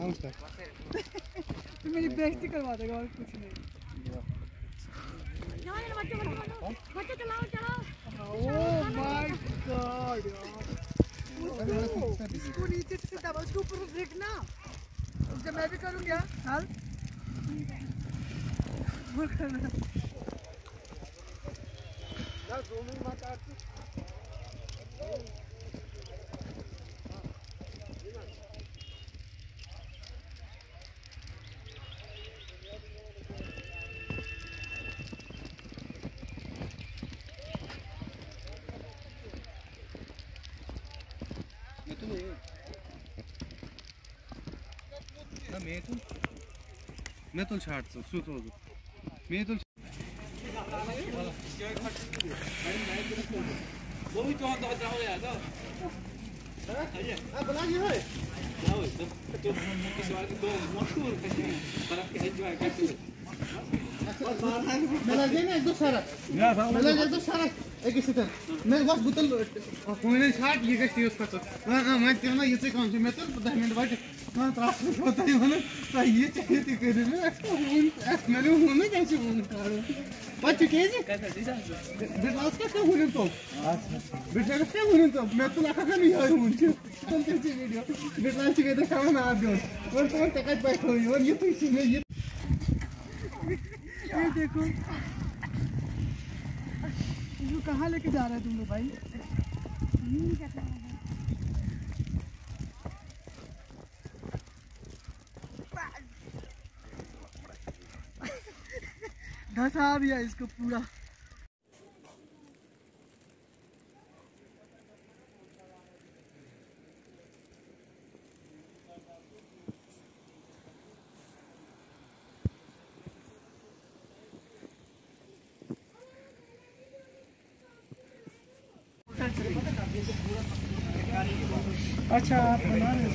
तू मेरी बेइज्जती करवा देगा और कुछ नहीं। बच्चे चलाओ चलाओ। ओह माय गॉड यार, उसको नीचे से दबा, उसके ऊपर देखना। जब मैं भी करूँगी हाल मैं तो छाट तो सुत हो मैं तो वो भी तो जाओ यार ना बना ये है जाओ तो किस बात को मशहूर तरफ के एंजॉय करते मेला देना एक दो सारा मेला एक दो सारा एक ही सेकंड मैं बस बोतल कोने छाट ये कैसे यूज करता हां मैं तेरा ये से कौन से मैं तो 10 मिनट बाद मैं त्रास होता है मैंने तो ये चाहिए थी कर मैं मैंने होने कैसे फोन करो बच्चे कैसे बिलास का होने तो बिलास का होने तो मैं तो लगा नहीं यार मुझे कंटेंट वीडियो बिलास के देखा ना आप जो और तो तक बैठ हुई और ये तो इसमें ये देखो ये कहाँ लेके जा रहा है तुम लोग भाई? धसा भी है इसको पूरा। अच्छा आप बना रहे हो।